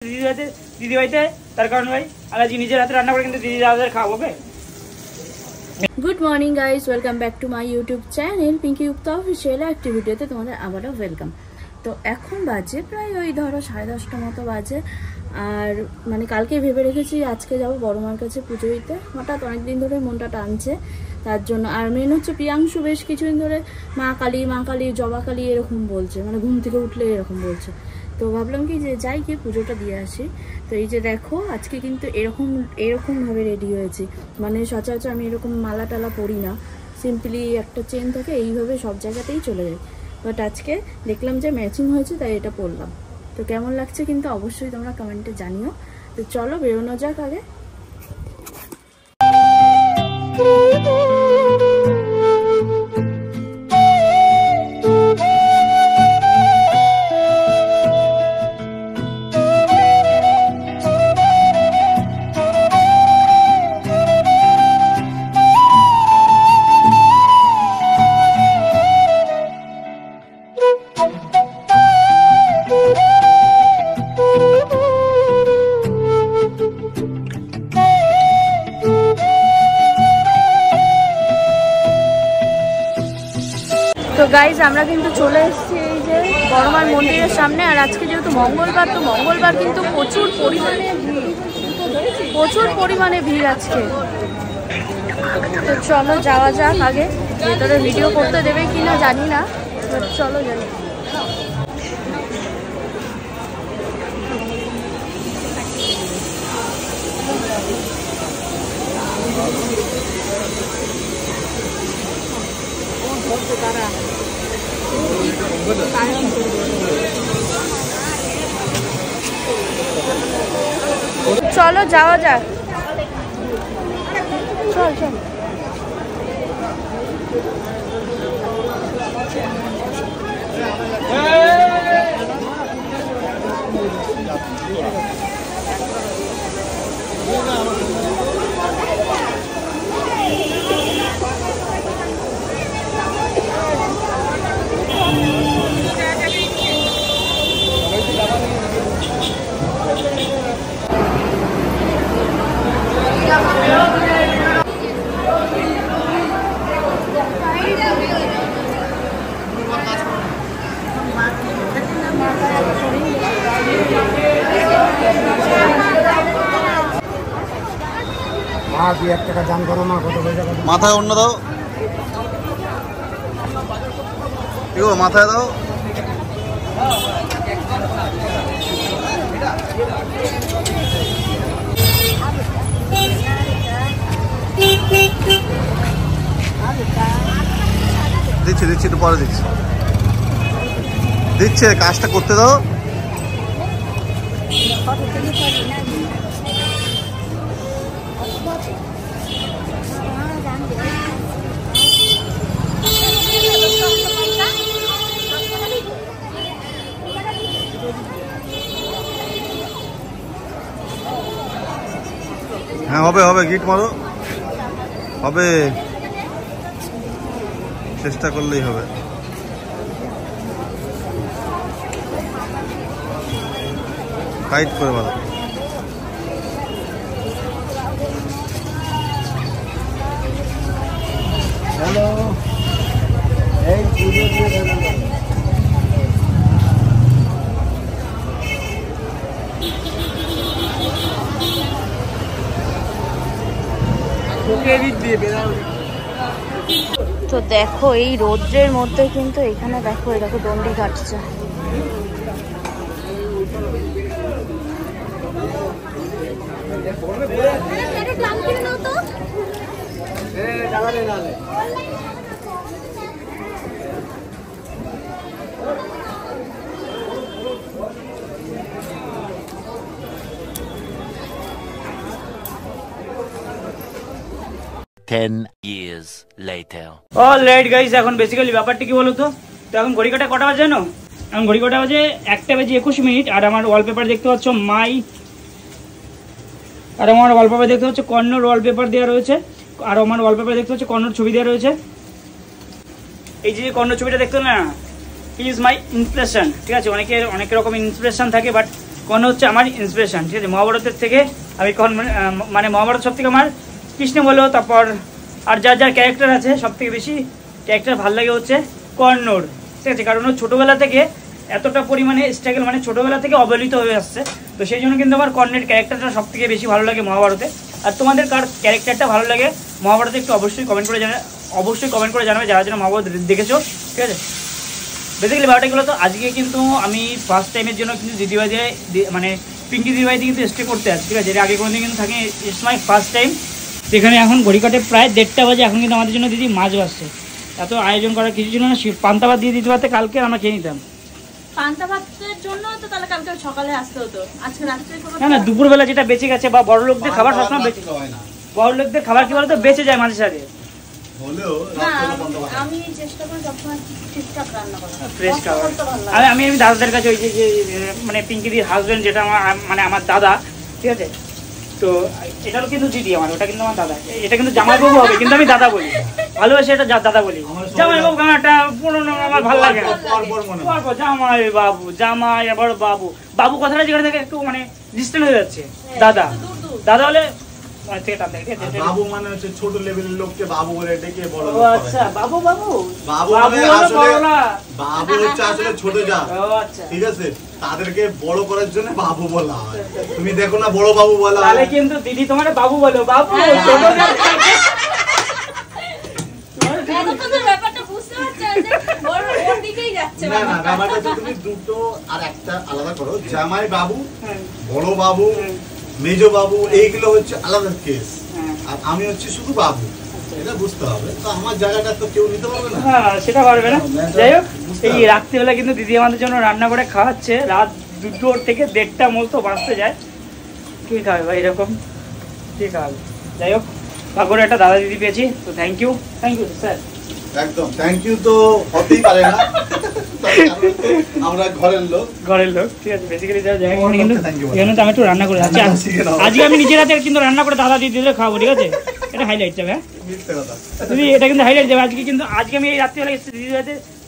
দিদি ভাইতে তার কারণ ভাই আর আজ নিজের হাতে রান্না করে কিন্তু দিদি দাদাদের খাওয়াবো। Okay, good morning guys, welcome back to my YouTube channel Pinky Gupta official অ্যাক্টিভিটিতে তোমাদের আবারও ওয়েলকাম। তো এখন বাজে প্রায় ওই ধরো 10:30 মতো বাজে। আর মানে কালকে ভেবে রেখেছি আজকে যাবো বড় মার কাছে পুজো দিতে। হঠাৎ অনেকদিন ধরে মনটা টানছে তার জন্য। আর মেন হচ্ছে প্রিয়াংশু বেশ কিছুদিন ধরে মা কালী জবা কালী এরকম বলছে, মানে ঘুম থেকে উঠলে এরকম বলছে। তো ভাবলাম কি যে যাই গিয়ে পুজোটা দিয়ে আসি। তো এই যে দেখো আজকে কিন্তু এরকমভাবে রেডি হয়েছি। মানে সচরাচর আমি এরকম মালা টালা পরি না, সিম্পলি একটা চেন থাকে, এইভাবে সব জায়গাতেই চলে যায়। বাট আজকে দেখলাম যে ম্যাচিং হয়েছে তাই এটা পরলাম। তো কেমন লাগছে কিন্তু অবশ্যই তোমরা কমেন্টে জানিও। তো চলো বেরোনো যাক আগে। তো গাইজ আমরা কিন্তু চলে এসেছি এই যে বড়মার মন্দিরের সামনে। আর আজকে যেহেতু মঙ্গলবার, তো মঙ্গলবার কিন্তু প্রচুর পরিমাণে ভিড় আজকে। তো চলো যাওয়া যাক আগে। ভেতরে ভিডিও করতে দেবে কিনা জানি না, চলো যাই। চলো যাওয়া যাক, চল চল। মাথায় অন্য দাও, মাথায় দাও। দিচ্ছি একটু পরে দিচ্ছে কাজটা করতে দাও। হ্যাঁ হবে গিট মারো, হবে, চেষ্টা করলেই হবে। টাইট করে মারো। হ্যালো, এই পুজো দিয়ে তো দেখো এই রৌদ্রের মধ্যে কিন্তু এখানে দেখো এরকম দণ্ডি কাটছে। অলরাইট গাইস, এখন বেসিক্যালি ব্যাপারটা কি বলতো। তো এখন ঘড়ি কাটা কটা বাজে জানো? এখন ঘড়ি কাটা বাজে 1:21। আর আমার ওয়ালপেপার দেখতে পাচ্ছ আর আমার ওয়ালপেপার দেখতে পাচ্ছ কর্ণর ওয়ালপেপার দেওয়া রয়েছে। আর আমার ওয়ালপেপার দেখতে পাচ্ছ কর্ণর ছবি দেওয়া রয়েছে। এই যে কর্ণর ছবিটা দেখতে না, হি ইজ মাই ইন্সপিরেশন। ঠিক আছে, অনেক রকম ইন্সপিরেশন থাকে, বাট কর্ণ হচ্ছে আমার ইন্সপিরেশন, ঠিক আছে। মহাভারতের থেকে আমি মানে মহাভারত সব থেকে আমার কৃষ্ণ বলো, তারপর আর যার যার ক্যারেক্টার আছে সব থেকে বেশি ক্যারেক্টার ভালো লাগে হচ্ছে কর্ণর, ঠিক আছে। কারণ ও ছোটোবেলা থেকে এতটা পরিমাণে স্ট্রাগল, মানে ছোটোবেলা থেকে অবহেলিত হয়ে আসছে, তো সেই জন্য কিন্তু আমার কর্ণের ক্যারেক্টারটা সব থেকে বেশি ভালো লাগে মহাভারতে। আর তোমাদের কার ক্যারেক্টারটা ভালো লাগে মহাভারতে একটু অবশ্যই কমেন্ট করে জানাবে যারা যারা মহাভারত দেখেছো, ঠিক আছে। বেসিক্যালি ব্যাপারটাগুলো তো আজকে কিন্তু আমি ফার্স্ট টাইমের জন্য কিন্তু দিদিভাই দিয়ে মানে পিঙ্কি দিদিভাই দিয়ে কিন্তু স্টে করতে আসছি, ঠিক আছে। এর আগে কোনোদিন কিন্তু থাকে, ইটস মাই ফার্স্ট টাইম। সেখানে এখন ঘড়ি কাটে প্রায় 1:30 বাজে, এখন কিন্তু আমাদের জন্য দিদি মাছ বাসছে। এত আয়োজন করার কিছু ছিল না, পান্তা ভাত দিয়ে দিতে পারতে কালকে আমরা খেয়ে নিতাম। পান্তা ভাতের জন্য তো তাহলে কালকে সকালে আসতে হতো, আজকে রাত্রে না দুপুরবেলা যেটা বেঁচে গেছে, বা বড় লোকদের খাবার সবসময় বেঁচে, বড় লোকদের খাবার কি বলতো বেঁচে যায় মাঝে সাথে। আমি চেষ্টা করি সবসময় ঠিকঠাক রান্না করা, ফ্রেশ খাবার। আমি দাদাদের কাছে ওই যে মানে পিঙ্কিদির হাজবেন্ড যেটা মানে আমার দাদা, ঠিক আছে। তো এটাও কিন্তু দিদি আমার, ওটা কিন্তু আমার দাদা, এটা কিন্তু জামাইবাবু হবে, কিন্তু আমি দাদা বলি, ভালোবাসি এটা দাদা বলি। জামাইবাবু গানটা পুরোনো আমার ভালো লাগে, জামাই বাবু, জামাই আবার বাবু, বাবু কথাটা যেখানে থেকে একটু মানে ডিস্টেন্স হয়ে যাচ্ছে। দাদা দাদা হলে বাবু মানে হচ্ছে ছোট লেভেলের লোককে বাবু বলে ডেকে বড়। ও আচ্ছা, বাবু বাবু বাবু বাবু হচ্ছে আসলে ছোট জাত, ঠিক আছে। তাদেরকে বড় করার জন্য বাবু বলা হয়। তুমি দেখো না বড় বাবু বলা হয়, তাহলে কিন্তু দিদি তোমার বাবু বলো, বাবু ছোট জাত। ব্যাপারটা বুঝতে পারছেন যে ওর দিকেই যাচ্ছে। না না, ব্যাপারটা তুমি দুটো আর একটা আলাদা করো। জামাই বাবু, বড় বাবু, মেজ বাবু, এইগুলো হচ্ছে আলাদা কেস, আর আমি হচ্ছে শুধু বাবু, এটা বুঝতে হবে। তো আমার জায়গাটা তো কেউ নিতে পারবে না। হ্যাঁ সেটা পারবে না। যাই হোক, এই রাত্রিবেলা কিন্তু দিদি আমাদের জন্য রান্না করে খাওয়াচ্ছে, রাত 2 থেকে 1:30 মতো বাজতে যায়। কি খাবে ভাই এরকম, কি খাবে? যাই হোক, তারপরে একটা দাদা দিদি পেয়েছি, তো থ্যাংক ইউ স্যার। একদম থ্যাংক ইউ তো হতেই পারে না, আমরা ঘরের লোক, ঠিক আছে। বেসিক্যালি কিন্তু এখানে তো আমি একটু রান্না করে আছি, আজকে আমি নিজের হাতে কিন্তু রান্না করে দাদা দিদিদের খাবো, ঠিক আছে। এটা হাইলাইট যাবে, হ্যাঁ দিদি, এটা কিন্তু হাইলাইট যাবে আজকে আমি এই রাত্রিবেলা এসেছি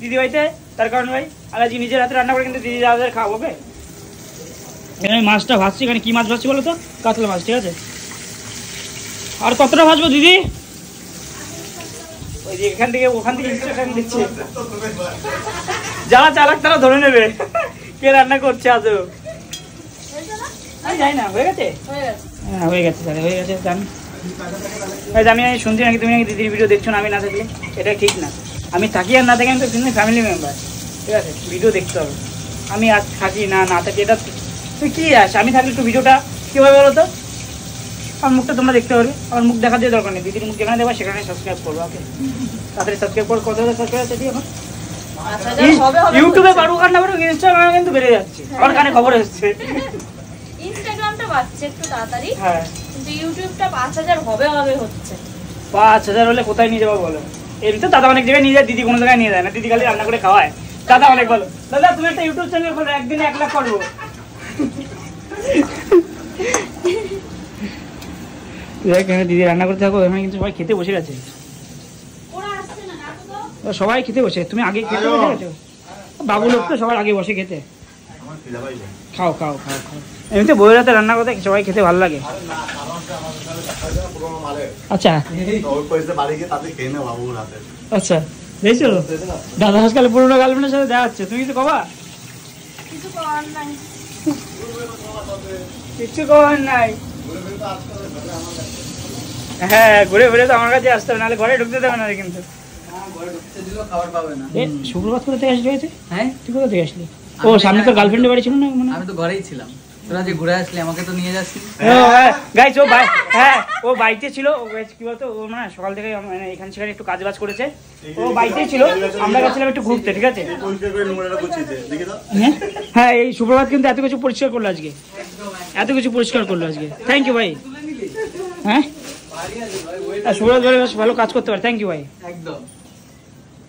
দিদি ভাইতে, তার কারণ ভাই আর আজকে নিজের হাতে রান্না করে কিন্তু দিদি দাদাদের খাওয়াবো। ওকে, এখানে আমি মাছটা ভাজছি, এখানে কি মাছ ভাজছি বলো তো? কাতলা মাছ, ঠিক আছে। আর কতটা ভাজবো দিদি? ওই যে এখান থেকে ওখান থেকে ইনস্ট্রাকশন দিচ্ছে, যারা চালাক তারা ধরে নেবে কে রান্না করছে আজও। আমি জানি না, হয়ে গেছে? হ্যাঁ হয়ে গেছে, তাহলে হয়ে গেছে। আমি শুনছি নাকি তুমি নাকি দিদির ভিডিও দেখছো না আমি না থাকলে, এটা ঠিক না। আমি থাকি আর না থাকি, আমি তো কিন্তু ফ্যামিলি মেম্বার, ঠিক আছে। ভিডিও দেখতে হবে, আমি আজ থাকি না থাকি এটা তুই কী আস। আমি থাকলে একটু ভিডিওটা কীভাবে বলো তো, আমার মুখটা তোমরা দেখতে পারবে, আমার মুখ দেখা দিয়ে দরকার নেই, দিদির মুখ যেখানে দেবা সেখানে সাবস্ক্রাইব করবো। ওকে, তাড়াতাড়ি সাবস্ক্রাইব করো। কত সাবস্ক্রাইব আছে এখন ইউটিউবে পারবো, কার না পারবো, ইনস্টাগ্রামে কিন্তু বেড়ে যাচ্ছে, আমার কানে খবর এসছে। ইনস্টাগ্রামটা বাড়ছে একটু তাড়াতাড়ি, হ্যাঁ, কিন্তু ইউটিউবটা 5000 হবে হচ্ছে। 5000 হলে কোথায় নিয়ে যাবো বলো? এমনি তো দাদা অনেক জায়গায় নিয়ে যায়, দিদি কোনো জায়গায় নিয়ে যায় না, দিদি খালি রান্না করে খাওয়ায়। দাদা অনেক বলো, দাদা তুমি একটা ইউটিউব চ্যানেল খোলো, একদিনে 1 লাখ করবো। দিদি রান্না করতে থাকো, এখানে কিন্তু সবাই খেতে বসে গেছে, সবাই খেতে বসে। তুমি আগে খেতে বসে গেছো? বাবু লোক তো সবার আগে বসে খেতে। খাও খাও খাও খাও, এমনিতে বইয়ের হাতে রান্না করতে সবাই খেতে ভালো লাগে। আচ্ছা আচ্ছা, দেখছো দাদা আজকাল পুরোনো গার্লফ্রেন্ডের সাথে দেখা যাচ্ছে, তুমি কিছু কবা? কিছু করার নাই, কিছু করার নাই। হ্যাঁ, ঘুরে ঘুরে তো আমার কাছে আসতে হবে, নাহলে ঘরে ঢুকতে দেবে না কিন্তু। শুক্রবার কোথা থেকে আসলি? হ্যাঁ, তুই কোথা থেকে আসলি? ও সামনে তো গার্লফ্রেন্ডের বাড়ি ছিল না? আমি তো ঘরেই ছিলাম, তোরা যে ঘুরে আসলি আমাকে তো নিয়ে যাচ্ছিস। গাইস ও ভাই, হ্যাঁ ও বাইতে ছিল, ও কি বলতো, ও না সকাল থেকে মানে এখানে সেখানে একটু কাজ বাজ করেছে, ও বাইতেই ছিল, আমরা গেছিলাম একটু ঘুরতে, ঠিক আছে। হ্যাঁ, এই সুপ্রভাত কিন্তু এত কিছু পরিষ্কার করলো আজকে, এত কিছু পরিষ্কার করলো আজকে, থ্যাংক ইউ ভাই। হ্যাঁ, সুপ্রভাত ভাই ভালো কাজ করতে পারে, থ্যাংক ইউ ভাই। একদম।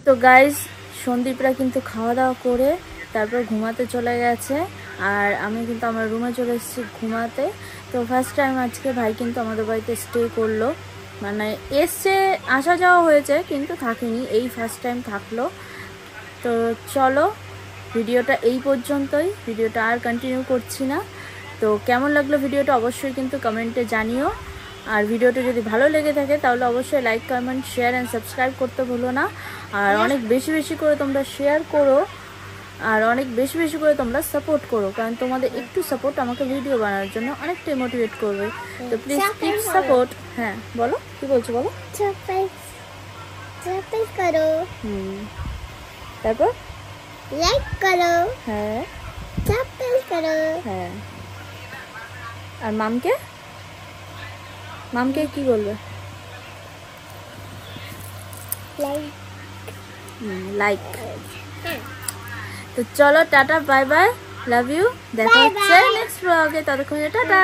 তো গাইজ সন্দীপরা কিন্তু খাওয়া দাওয়া করে তারপর ঘুমাতে চলে গেছে, আর আমি কিন্তু আমার রুমে চলে এসেছি ঘুমাতে। তো ফার্স্ট টাইম আজকে ভাই কিন্তু আমাদের বাড়িতে স্টে করলো, মানে এসছে, আসা যাওয়া হয়েছে কিন্তু থাকেনি, এই ফার্স্ট টাইম থাকলো। তো চলো ভিডিওটা এই পর্যন্তই, ভিডিওটা আর কন্টিনিউ করছি না। তো কেমন লাগলো ভিডিওটা অবশ্যই কিন্তু কমেন্টে জানিও। আর ভিডিওটা যদি ভালো লেগে থাকে তাহলে অবশ্যই like, comment, share and subscribe করতে ভুলো না। আর অনেক বেশি বেশি করে তোমরা শেয়ার করো, আর অনেক বেশি বেশি করে তোমরা সাপোর্ট করো, কারণ তোমাদের একটু সাপোর্ট আমাকে ভিডিও বানানোর জন্য অনেকটাই মোটিভেট করবে। তো প্লিজ কিপ সাপোর্ট। হ্যাঁ বলো, কি বলছো বলো। সাবস্ক্রাইব করো, তারপর লাইক করো, হ্যাঁ সাবস্ক্রাইব করো। হ্যাঁ। আর মামকে মামকে কি বলবে? লাইক। তো চলো tata, bye bye, love you. দেখা হচ্ছে নেক্সট ব্লগে, ততক্ষণে টাটা।